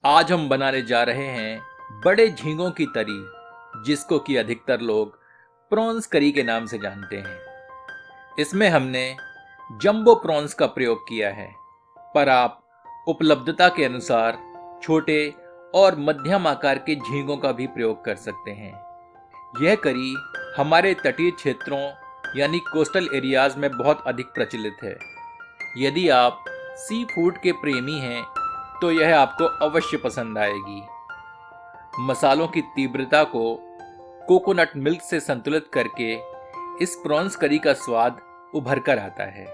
आज हम बनाने जा रहे हैं बड़े झींगों की तरी, जिसको कि अधिकतर लोग प्रॉन्स करी के नाम से जानते हैं। इसमें हमने जंबो प्रॉन्स का प्रयोग किया है, पर आप उपलब्धता के अनुसार छोटे और मध्यम आकार के झींगों का भी प्रयोग कर सकते हैं। यह करी हमारे तटीय क्षेत्रों यानी कोस्टल एरियाज में बहुत अधिक प्रचलित है। यदि आप सी फूड के प्रेमी हैं तो यह आपको अवश्य पसंद आएगी। मसालों की तीव्रता को कोकोनट मिल्क से संतुलित करके इस प्रॉन्स करी का स्वाद उभर कर आता है,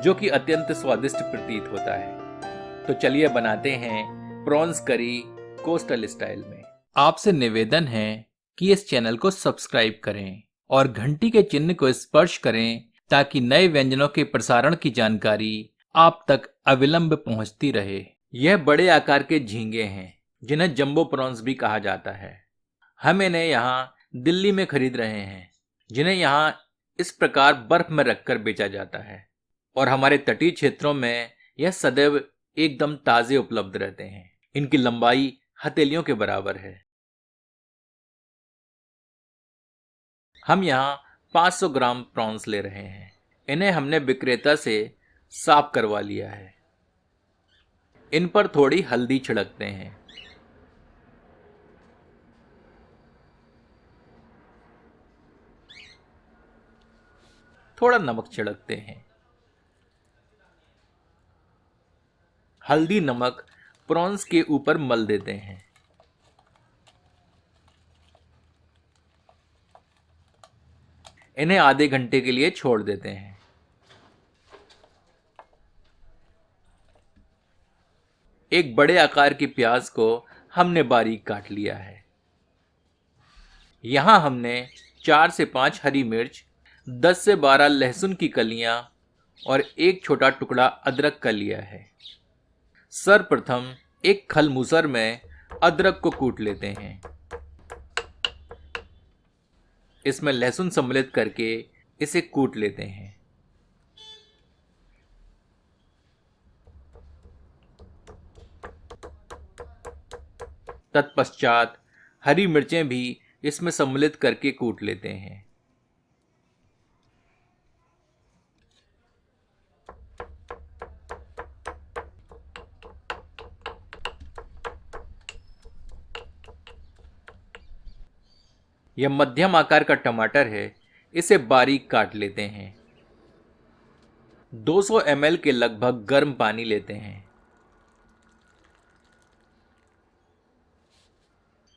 जो कि अत्यंत स्वादिष्ट प्रतीत होता है। तो चलिए बनाते हैं प्रॉन्स करी कोस्टल स्टाइल में। आपसे निवेदन है कि इस चैनल को सब्सक्राइब करें और घंटी के चिन्ह को स्पर्श करें ताकि नए व्यंजनों के प्रसारण की जानकारी आप तक अविलंब पहुंचती रहे। यह बड़े आकार के झींगे हैं, जिन्हें जंबो प्रॉन्स भी कहा जाता है। हम इन्हें यहाँ दिल्ली में खरीद रहे हैं, जिन्हें यहाँ इस प्रकार बर्फ में रखकर बेचा जाता है, और हमारे तटीय क्षेत्रों में यह सदैव एकदम ताजे उपलब्ध रहते हैं। इनकी लंबाई हथेलियों के बराबर है। हम यहाँ 500 ग्राम प्रॉन्स ले रहे हैं। इन्हें हमने विक्रेता से साफ करवा लिया है। इन पर थोड़ी हल्दी छिड़कते हैं। थोड़ा नमक छिड़कते हैं। हल्दी नमक प्रॉन्स के ऊपर मल देते हैं। इन्हें आधे घंटे के लिए छोड़ देते हैं। एक बड़े आकार की प्याज को हमने बारीक काट लिया है। यहां हमने 4 से 5 हरी मिर्च, 10 से 12 लहसुन की कलियां और एक छोटा टुकड़ा अदरक का लिया है। सर्वप्रथम एक खलमूसर में अदरक को कूट लेते हैं। इसमें लहसुन सम्मिलित करके इसे कूट लेते हैं। तत्पश्चात हरी मिर्चें भी इसमें सम्मिलित करके कूट लेते हैं। यह मध्यम आकार का टमाटर है, इसे बारीक काट लेते हैं। 200 ml के लगभग गर्म पानी लेते हैं।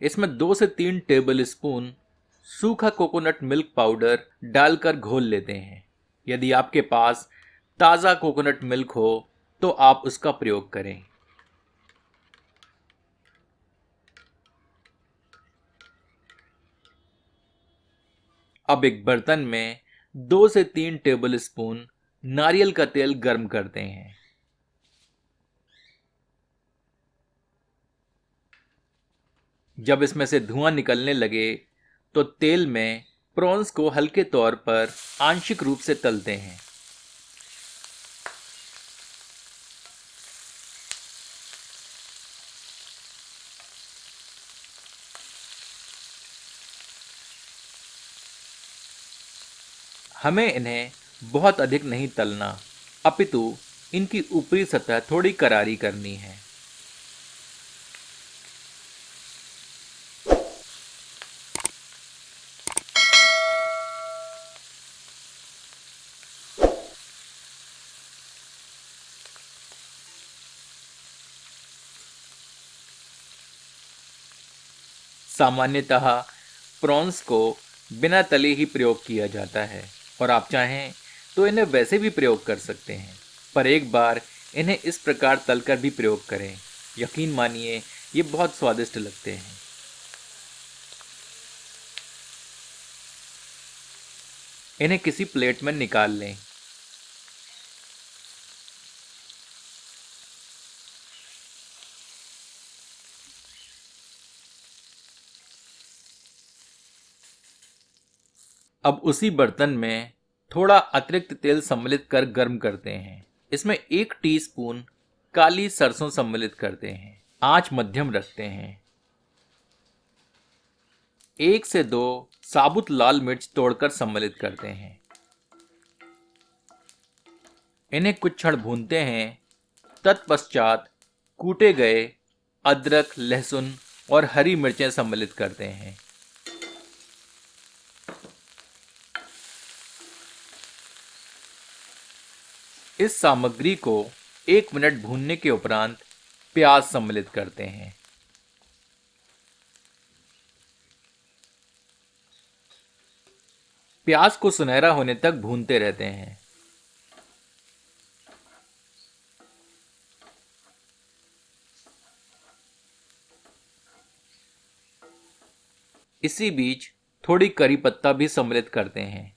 इसमें 2 से 3 टेबल स्पून सूखा कोकोनट मिल्क पाउडर डालकर घोल लेते हैं। यदि आपके पास ताज़ा कोकोनट मिल्क हो तो आप उसका प्रयोग करें। अब एक बर्तन में 2 से 3 टेबल स्पून नारियल का तेल गर्म करते हैं। जब इसमें से धुआं निकलने लगे तो तेल में प्रॉन्स को हल्के तौर पर आंशिक रूप से तलते हैं। हमें इन्हें बहुत अधिक नहीं तलना, अपितु इनकी ऊपरी सतह थोड़ी करारी करनी है। सामान्यतः प्रॉन्स को बिना तले ही प्रयोग किया जाता है, और आप चाहें तो इन्हें वैसे भी प्रयोग कर सकते हैं, पर एक बार इन्हें इस प्रकार तलकर भी प्रयोग करें। यकीन मानिए, ये बहुत स्वादिष्ट लगते हैं। इन्हें किसी प्लेट में निकाल लें। अब उसी बर्तन में थोड़ा अतिरिक्त तेल सम्मिलित कर गर्म करते हैं। इसमें 1 टीस्पून काली सरसों सम्मिलित करते हैं। आंच मध्यम रखते हैं। 1 से 2 साबुत लाल मिर्च तोड़कर सम्मिलित करते हैं। इन्हें कुछ क्षण भूनते हैं। तत्पश्चात कूटे गए अदरक, लहसुन और हरी मिर्चें सम्मिलित करते हैं। इस सामग्री को 1 मिनट भूनने के उपरांत प्याज सम्मिलित करते हैं। प्याज को सुनहरा होने तक भूनते रहते हैं। इसी बीच थोड़ी करी पत्ता भी सम्मिलित करते हैं।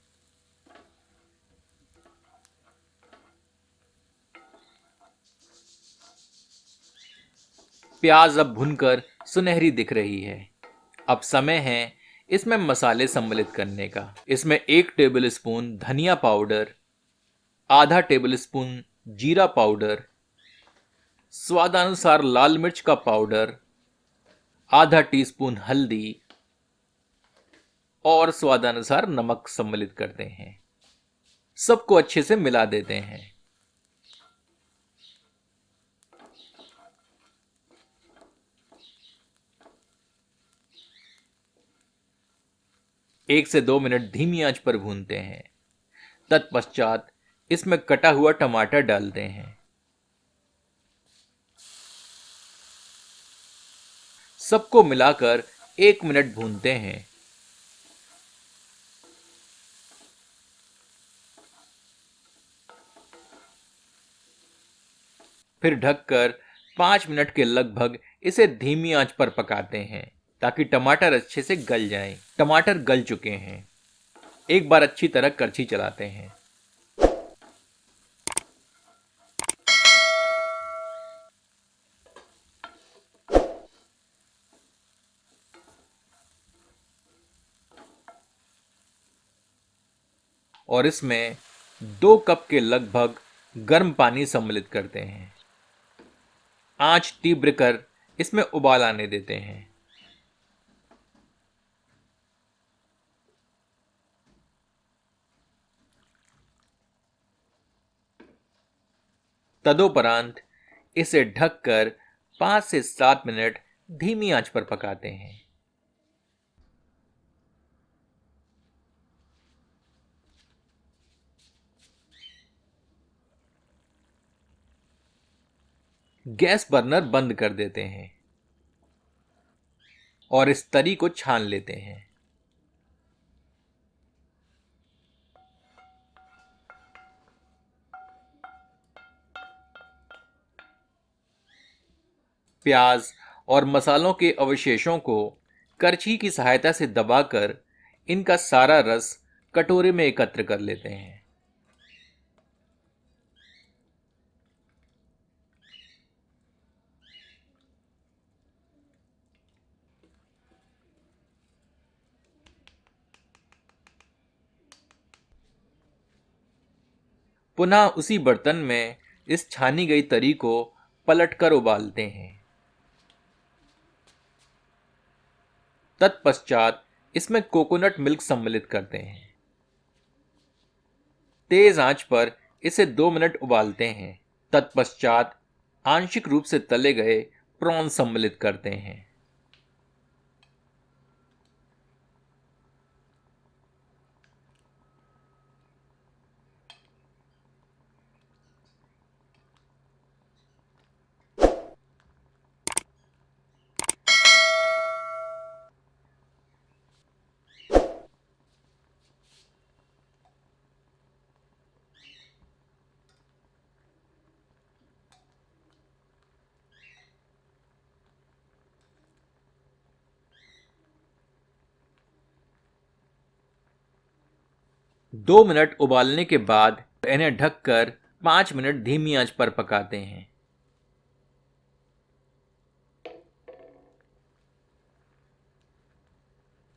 प्याज अब भुनकर सुनहरी दिख रही है। अब समय है इसमें मसाले सम्मिलित करने का। इसमें 1 टेबलस्पून धनिया पाउडर, आधा टेबलस्पून जीरा पाउडर, स्वादानुसार लाल मिर्च का पाउडर, आधा टीस्पून हल्दी और स्वादानुसार नमक सम्मिलित करते हैं। सबको अच्छे से मिला देते हैं। एक से 2 मिनट धीमी आंच पर भूनते हैं। तत्पश्चात इसमें कटा हुआ टमाटर डालते हैं। सबको मिलाकर 1 मिनट भूनते हैं। फिर ढककर 5 मिनट के लगभग इसे धीमी आंच पर पकाते हैं ताकि टमाटर अच्छे से गल जाएं। टमाटर गल चुके हैं। एक बार अच्छी तरह करछी चलाते हैं। और इसमें 2 कप के लगभग गर्म पानी सम्मिलित करते हैं। आंच तीव्र कर इसमें उबाल आने देते हैं। तदोपरांत इसे ढककर 5 से 7 मिनट धीमी आंच पर पकाते हैं। गैस बर्नर बंद कर देते हैं और इस तरी को छान लेते हैं। प्याज और मसालों के अवशेषों को करछी की सहायता से दबाकर इनका सारा रस कटोरे में एकत्र कर लेते हैं। पुनः उसी बर्तन में इस छानी गई तरी को पलटकर उबालते हैं। तत्पश्चात इसमें कोकोनट मिल्क सम्मिलित करते हैं। तेज आंच पर इसे 2 मिनट उबालते हैं। तत्पश्चात आंशिक रूप से तले गए प्रॉन सम्मिलित करते हैं। दो मिनट उबालने के बाद इन्हें ढककर 5 मिनट धीमी आंच पर पकाते हैं।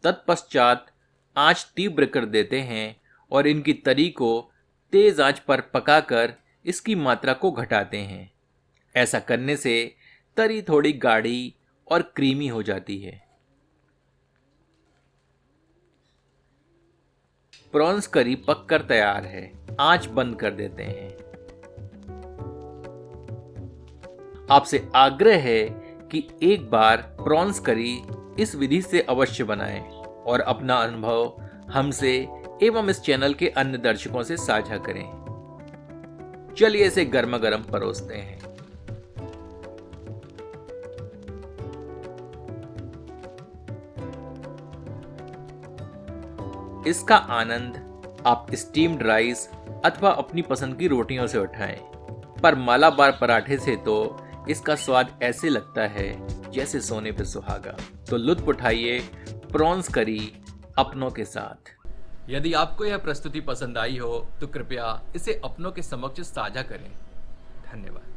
तत्पश्चात आंच तीव्र कर देते हैं और इनकी तरी को तेज आंच पर पकाकर इसकी मात्रा को घटाते हैं। ऐसा करने से तरी थोड़ी गाढ़ी और क्रीमी हो जाती है। प्रॉन्स करी पककर तैयार है। आंच बंद कर देते हैं। आपसे आग्रह है कि एक बार प्रॉन्स करी इस विधि से अवश्य बनाएं और अपना अनुभव हमसे एवं इस चैनल के अन्य दर्शकों से साझा करें। चलिए इसे गर्मा गर्म परोसते हैं। इसका आनंद आप स्टीम्ड राइस अथवा अपनी पसंद की रोटियों से उठाएं, पर मालाबार पराठे से तो इसका स्वाद ऐसे लगता है जैसे सोने पे सुहागा। तो लुत्फ उठाइए प्रॉन्स करी अपनों के साथ। यदि आपको यह प्रस्तुति पसंद आई हो तो कृपया इसे अपनों के समक्ष साझा करें। धन्यवाद।